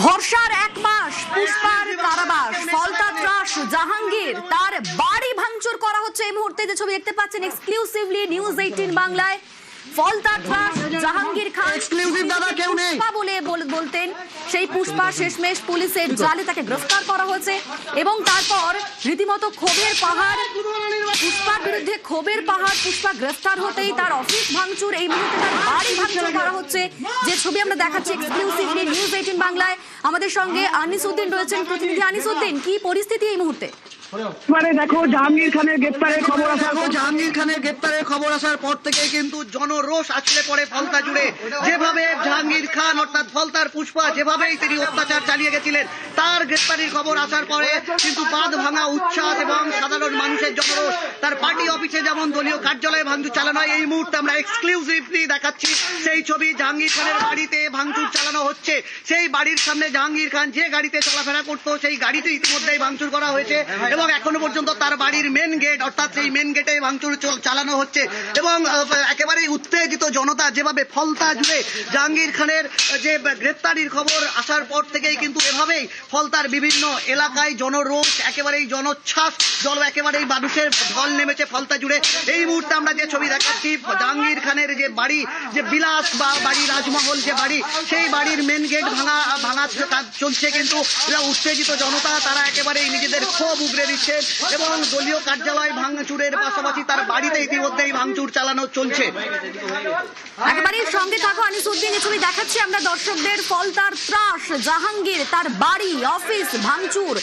ভরসার এক মাস পুষ্পার কারাবাস, ফলতা ত্রাস জাহাঙ্গীর, তার বাড়ি ভাঙচুর করা হচ্ছে। এই মুহূর্তে যে ছবি দেখতে পাচ্ছেন এক্সক্লুসিভলি নিউজ 18 বাংলায়, ফলতা ত্রাস জাহাঙ্গীর খান পুষ্পা বলে বলতেন, সেই পুষ্পা শেষমেশ পুলিশের জালে তাকে গ্রেফতার করা হয়েছে এবং তারপর রীতিমতো ক্ষোভের পাহাড়, পুষ্পার বিরুদ্ধে ক্ষোভের পাহাড়। পুষ্পা গ্রেফতার হতেই তার অফিস ভাঙচুর, এই মুহূর্তে তার বাড়ি ভাঙচুর করা হচ্ছে। যে ছবি আমরা দেখাচ্ছি এক্সক্লুসিভলি নিউজ 18 বাংলায়। আমাদের সঙ্গে আনিস উদ্দিন রয়েছেন, প্রতিনিধি আনিস উদ্দিন, কি পরিস্থিতি এই মুহূর্তে? মানে দেখো, জাহাঙ্গীর খানের গ্রেপ্তারের খবর আসার পর থেকে কিন্তু জনরোষ আছড়ে পড়ে ফলতা জুড়ে। যেভাবে জাহাঙ্গীর খান অর্থাৎ ফলতার পুষ্পা যেভাবেই তিনি অত্যাচার চালিয়ে গেছিলেন, তার গ্রেপ্তারির খবর আসার পরে কিন্তু বাঁধ ভাঙা উচ্ছ্বাস এবং সাধারণ মানুষের জনরোষ। তার পার্টি অফিসে যেমন দলীয় কার্যালয়ে ভাঙচুর চালানো হয়, এই মুহূর্তে আমরা এক্সক্লুসিভলি দেখাচ্ছি সেই ছবি। জাহাঙ্গীর খানের বাড়িতে ভাঙচুর চালানো হচ্ছে। সেই বাড়ির সামনে জাহাঙ্গীর খান যে গাড়িতে চলাফেরা করতো, সেই গাড়িতে ইতিমধ্যেই ভাঙচুর করা হয়েছে এবং এখনো পর্যন্ত তার বাড়ির মেন গেট অর্থাৎ সেই মেন গেটে ভাঙচুর চালানো হচ্ছে এবং একেবারেই উত্তেজিত জনতা। যেভাবে ফলতা জুড়ে জাহাঙ্গীর খানের যে গ্রেপ্তারির খবর আসার পর থেকেই কিন্তু এভাবেই ফলতার বিভিন্ন এলাকায় জনরোষ, একেবারেই জনোচ্ছ্বাস, একেবারেই মানুষের ঢল নেমেছে ফলতা জুড়ে। এই মুহূর্তে আমরা যে ছবি দেখাচ্ছি, জাহাঙ্গীর খানের যে বাড়ি, যে বিলাস বা বাড়ি রাজমহল যে বাড়ি, সেই বাড়ির মেন গেট ভাঙা চলছে। কিন্তু উত্তেজিত জনতা, তারা একেবারেই নিজেদের ক্ষোভ উগরে দিচ্ছে এবং দলীয় কার্যালয় ভাঙচুরের পাশাপাশি তার বাড়িতে ইতিমধ্যেই ভাঙচুর চালানো চলছে। একেবারেই সঙ্গে থাকো আনিস উদ্দিন, এই ছবি দেখাচ্ছি আমরা দর্শকদের। ফলতার ত্রাস জাহাঙ্গীর, তার বাড়ি অফিস ভাঙচুর।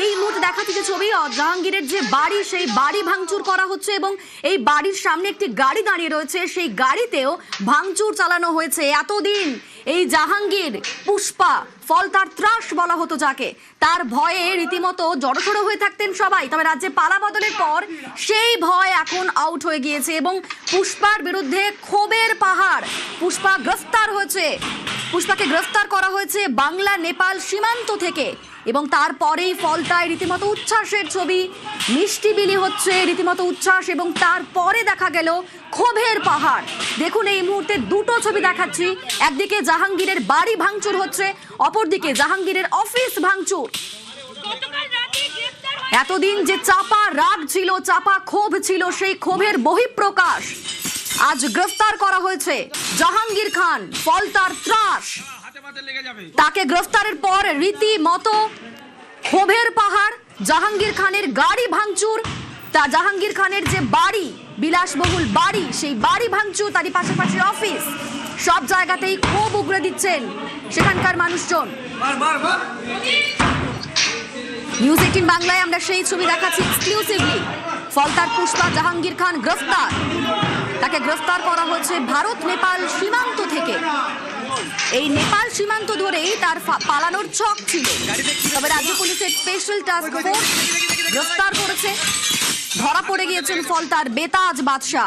এই মুহূর্তে দেখাচ্ছি যে ছবি, জাহাঙ্গীরের যে বাড়ি, সেই বাড়ি ভাঙচুর করা হচ্ছে এবং এই বাড়ির সামনে একটি গাড়ি দাঁড়িয়ে রয়েছে, সেই গাড়িতেও ভাঙচুর চালানো হয়েছে। এতদিন এই জাহাঙ্গীর, পুষ্পা, ফলতার ত্রাস বলা হতো যাকে, তার ভয়ে রীতিমতো জড়সড় হয়ে থাকতেন সবাই। তবে রাজ্যে পালা বদলের পর সেই ভয় এখন আউট হয়ে গিয়েছে এবং পুষ্পার বিরুদ্ধে ক্ষোভের পাহাড়। পুষ্পা গ্রেফতার হয়েছে, পুষ্পাকে গ্রেফতার করা হয়েছে বাংলা নেপাল সীমান্ত থেকে এবং তারপরেই ফলতায় রীতিমতো উচ্ছ্বাসের ছবি, মিষ্টি বিলি হচ্ছে, রীতিমতো উচ্ছ্বাস এবং তারপরে দেখা গেল ক্ষোভের পাহাড়। দেখুন এই মুহূর্তে দুটো ছবি দেখাচ্ছি, একদিকে জাহাঙ্গীরের বাড়ি ভাঙচুর হচ্ছে, অপরদিকে জাহাঙ্গীরের অফিস ভাঙচুর। এতদিন যে চাপা রাগ ছিল, চাপা ক্ষোভ ছিল, সেই ক্ষোভের বহিঃপ্রকাশ। আজ গ্রেফতার করা হয়েছে জাহাঙ্গীর খান, ফলতার ত্রাস। তাকে গ্রেফতারের পর রীতিমতো ক্ষোভের পাহাড়, জাহাঙ্গীর খানের গাড়ি ভাঙচুর, তা জাহাঙ্গীর খানের যে বাড়ি, বিলাসবহুল বাড়ি, সেই বাড়ি ভাঙচুর, তারই পাশাপাশি অফিস, সব জায়গাতেই ক্ষোভ উগরে দিচ্ছেন সেখানকার মানুষজন। নিউজ 18 বাংলায় আমরা সেই ছবি দেখাচ্ছি এক্সক্লুসিভলি। ফলতার পুষ্পা জাহাঙ্গীর খান গ্রেফতার, তাকে গ্রেফতার করা হয়েছে ভারত নেপাল সীমান্ত থেকে। এই নেপাল সীমান্ত ধরেই তার পালানোর ছক ছিল, তবে রাজ্য পুলিশের স্পেশাল টাস্ক ফোর্স গ্রেফতার করেছে। ধরা পড়ে গিয়েছেন ফলতার বেতাজ বাদশা।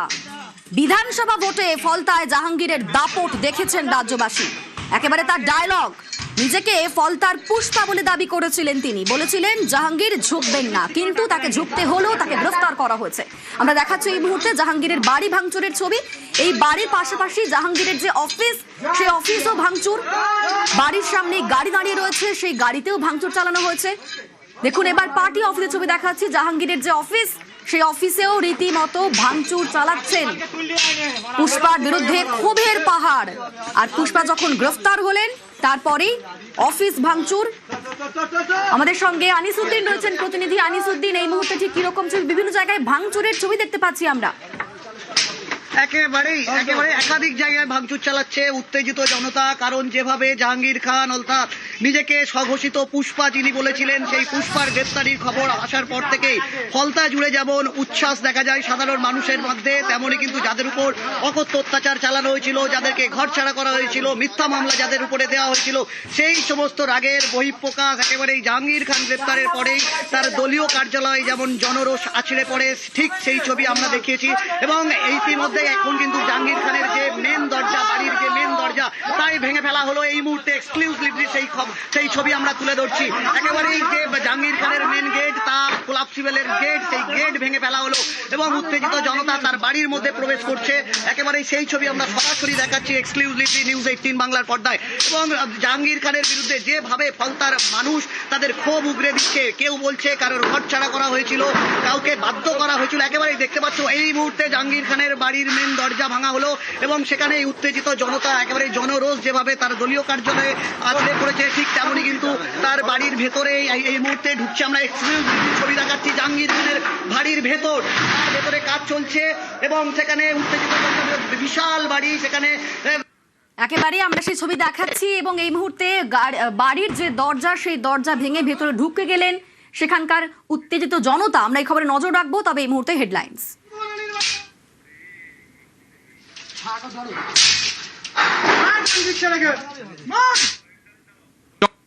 বিধানসভা ভোটে ফলতায় জাহাঙ্গীরের দাপট দেখেছেন রাজ্যবাসী। একেবারে তার ডায়লগ, নিজেকে ফলতার পুষ্পা বলে দাবি করেছিলেন তিনি, বলেছিলেন জাহাঙ্গীর ঝুঁকবেন না, কিন্তু তাকে ঝুঁকতে হলেও তাকে গ্রেফতার করা হয়েছে। আমরা দেখাচ্ছি এই মুহূর্তে জাহাঙ্গীরের বাড়ি ভাঙচুরের ছবি। এই বাড়ির পাশাপাশি জাহাঙ্গীরের যে অফিস, সেই অফিসও ভাঙচুর। বাড়ির সামনে গাড়ি দাঁড়িয়ে রয়েছে, সেই গাড়িতেও ভাঙচুর চালানো হয়েছে। দেখুন এবার পার্টি অফিসের ছবি দেখাচ্ছি, জাহাঙ্গীরের যে অফিস, সেই অফিসেও রীতিমতো ভাঙচুর চালাচ্ছেন। পুষ্পার বিরুদ্ধে ক্ষোভের পাহাড়, আর পুষ্পা যখন গ্রেফতার হলেন তারপরেই অফিস ভাঙচুর। আমাদের সঙ্গে আনিস উদ্দিন রয়েছেন, প্রতিনিধি আনিস উদ্দিন, এই মুহূর্তে ঠিক কিরকম ছবি, বিভিন্ন জায়গায় ভাঙচুরের ছবি দেখতে পাচ্ছি আমরা। একেবারে একাধিক জায়গায় ভাঙচুর চালাচ্ছে উত্তেজিত জনতা। কারণ যেভাবে জাহাঙ্গীর খান অর্থাৎ নিজেকে স্বঘোষিত পুষ্পা যিনি বলেছিলেন, সেই পুষ্পার গ্রেপ্তারির খবর আসার পর থেকেই ফলতা জুড়ে যেমন উচ্ছ্বাস দেখা যায় সাধারণ মানুষের মধ্যে, তেমনই কিন্তু যাদের উপর অকথ্য অত্যাচার চালানো হয়েছিল, যাদেরকে ঘর ছাড়া করা হয়েছিল, মিথ্যা মামলা যাদের উপরে দেওয়া হয়েছিল, সেই সমস্ত রাগের বহিঃপ্রকাশ একেবারেই জাহাঙ্গীর খান গ্রেপ্তারের পরেই তার দলীয় কার্যালয় যেমন জনরোষ আছড়ে পড়ে, ঠিক সেই ছবি আমরা দেখিয়েছি। এবং ইতিমধ্যে এখন কিন্তু জাহাঙ্গীর খানের যে মেন দরজা, বাড়ির যে মেন দরজা, তার দরজায় ভেঙে ফেলা হলো এই মুহূর্তে এক্সক্লুসিভলি সেই ছবি আমরা তুলে ধরছি। একেবারেই যে জাহাঙ্গীর খানের মেন গেট, তা কোলাপসিবলের গেট, সেই গেট ভেঙে ফেলা হলো এবং উত্তেজিত জনতা তার বাড়ির মধ্যে প্রবেশ করছে। একেবারেই সেই ছবি আমরা সরাসরি দেখাচ্ছি এক্সক্লুসিভলি নিউজ 18 বাংলার পর্দায়। এবং জাহাঙ্গীর খানের বিরুদ্ধে যেভাবে ফলতার মানুষ তাদের ক্ষোভ উগরে দিচ্ছে, কেউ বলছে কারোর ঘর ছাড়া করা হয়েছিল, কাউকে বাধ্য করা হয়েছিল। একেবারেই দেখতে পাচ্ছ এই মুহূর্তে জাহাঙ্গীর খানের বাড়ির মেন দরজা ভাঙা হলো এবং সেখানে উত্তেজিত জনতা একেবারে জনরোষ যেভাবে তার দলীয় কার্যালয়ে আছড়ে পড়েছে, ঠিক তেমনই কিন্তু তার বাড়ির ভেতরে এই মুহূর্তে ঢুকছে। আমরা এক্সক্লুসিভ ছবি দেখাচ্ছি জাহাঙ্গীর খানের বাড়ির ভেতরে কাজ চলছে এবং সেখানে উত্তেজিত জনতার বিশাল বাড়ি, সেখানে একেবারে আমরা সেই ছবি দেখাচ্ছি এবং এই মুহূর্তে বাড়ির যে দরজা, সেই দরজা ভেঙে ভেতরে ঢুকে গেলেন সেখানকার উত্তেজিত জনতা। আমরা এই খবরে নজর রাখবো, তবে এই মুহূর্তে হেডলাইন্স।